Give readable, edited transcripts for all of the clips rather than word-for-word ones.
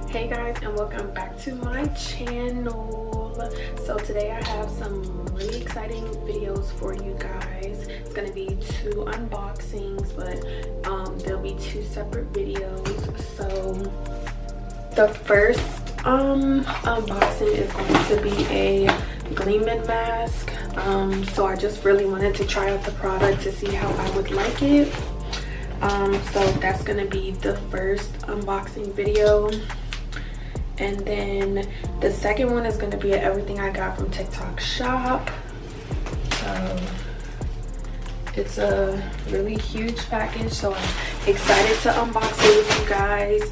Hey guys, and welcome back to my channel. So today I have some really exciting videos for you guys. It's gonna be 2 unboxings, but there'll be 2 separate videos. So the first unboxing is going to be a Gleamin mask. So I just really wanted to try out the product to see how I would like it. So that's gonna be the first unboxing video. And then the second one is going to be everything I got from TikTok shop. It's a really huge package, so I'm excited to unbox it with you guys.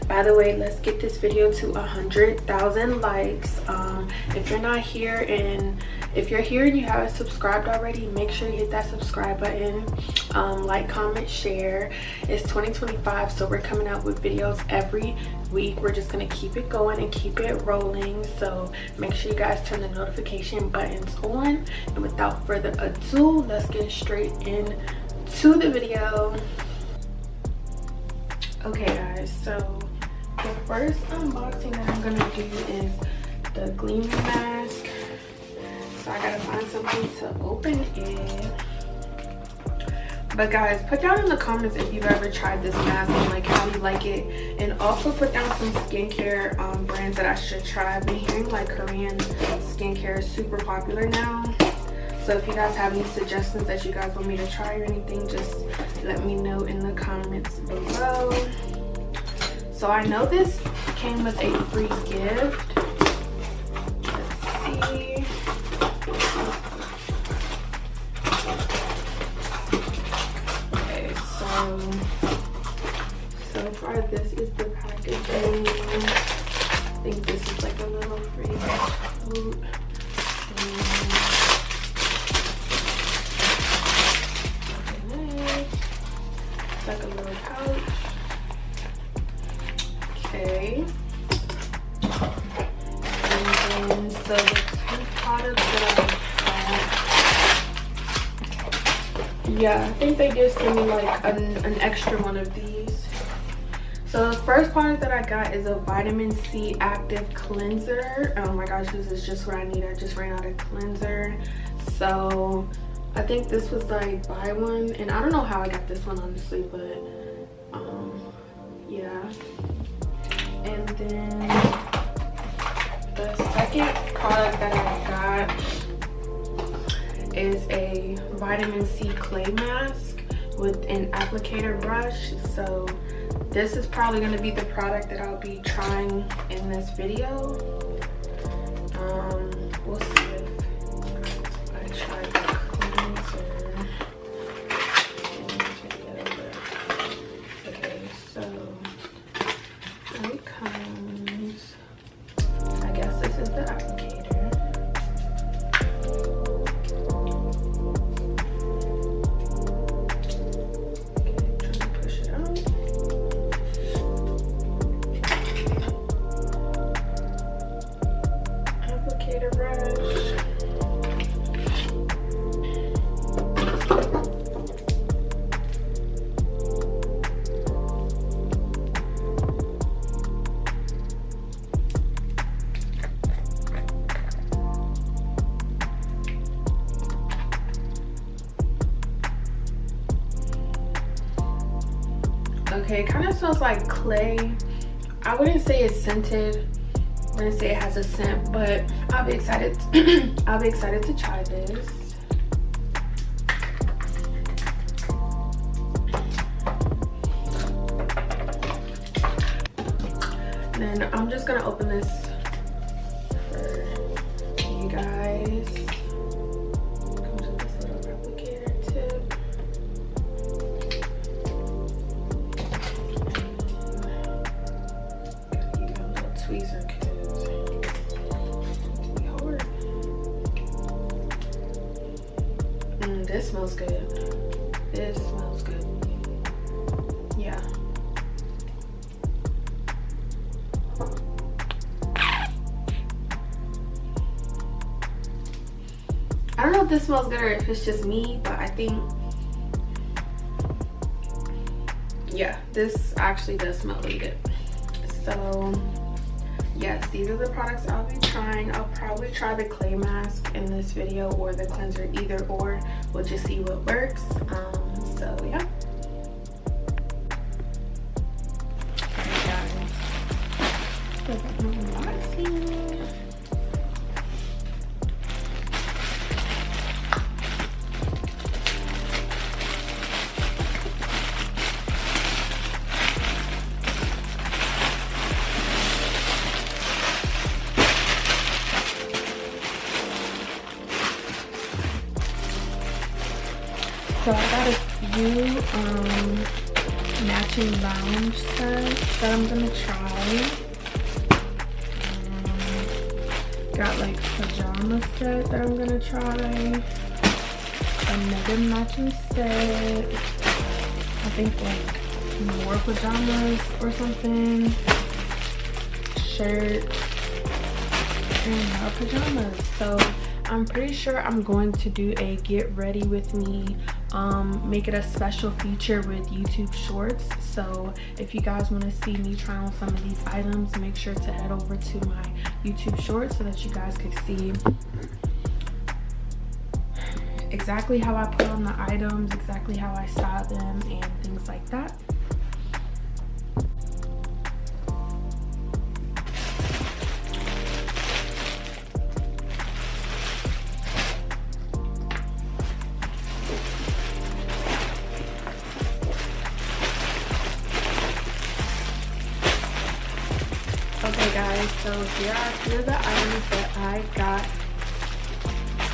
By the way, let's get this video to 100,000 likes. If you're not here, and if you're here and you haven't subscribed already, make sure you hit that subscribe button. Like, comment, share. It's 2025, so we're coming out with videos every week. We're just gonna keep it going and keep it rolling, so make sure you guys turn the notification buttons on. And without further ado, let's get straight into the video. Okay guys, so the first unboxing that I'm gonna do is the Gleamin mask. So I gotta find something to open it. But guys, put down in the comments if you've ever tried this mask and like how you like it, and also put down some skincare brands that I should try. I've been hearing like Korean skincare is super popular now, so if you guys have any suggestions that you guys want me to try or anything, just let me know in the comments below. So I know this came with a free gift. Let's see. So far this is the packaging. I think this is like a little free coat. It's like a little pouch. Okay. And then so the 2 products that I got, yeah, I think they just sent me like an extra one of these. So the first product that I got is a vitamin C active cleanser. Oh my gosh, this is just what I need. I just ran out of cleanser. So I think this was like buy one, and I don't know how I got this one honestly, but yeah. And then the second product that I got is a vitamin C clay mask with an applicator brush. So this is probably going to be the product that I'll be trying in this video. We'll see if I try the cleanser. Okay, so here it comes. I guess this is the applicator. Okay, it kind of smells like clay. I wouldn't say it's scented. I wouldn't say it has a scent, but I'll be excited. I'll be excited to try this. And then I'm just gonna open this for you guys. Comes with this little applicator tip. Tweezer because it's be hard. This smells good. This smells good. Yeah. I don't know if this smells good or if it's just me, but I think, yeah, this actually does smell really good. So yes, these are the products I'll be trying. I'll probably try the clay mask in this video or the cleanser, either or. We'll just see what works. So yeah. Alright guys, so unboxing. So I got a few matching lounge sets that I'm gonna try. Got like pajama set that I'm gonna try. Another matching set. I think like more pajamas or something. Shirt and more pajamas. So I'm pretty sure I'm going to do a get ready with me, make it a special feature with YouTube Shorts. So if you guys want to see me try on some of these items, make sure to head over to my YouTube Shorts so that you guys can see exactly how I put on the items, exactly how I style them, and things like that. Okay guys, so here are a few of the items that I got.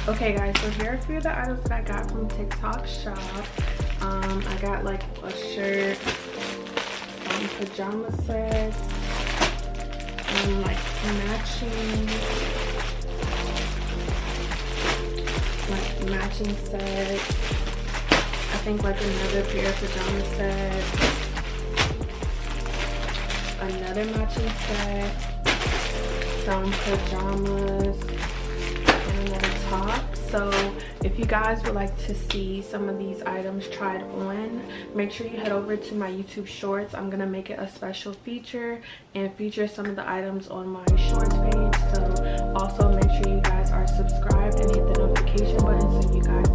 Okay guys, so here are a few of the items that I got from TikTok Shop. I got like a shirt, pajama sets, like matching sets. I think like another pair of pajama sets. Another matching set, some pajamas, and another top. So if you guys would like to see some of these items tried on, make sure you head over to my YouTube Shorts. I'm gonna make it a special feature and feature some of the items on my Shorts page. So also make sure you guys are subscribed and hit the notification button so you guys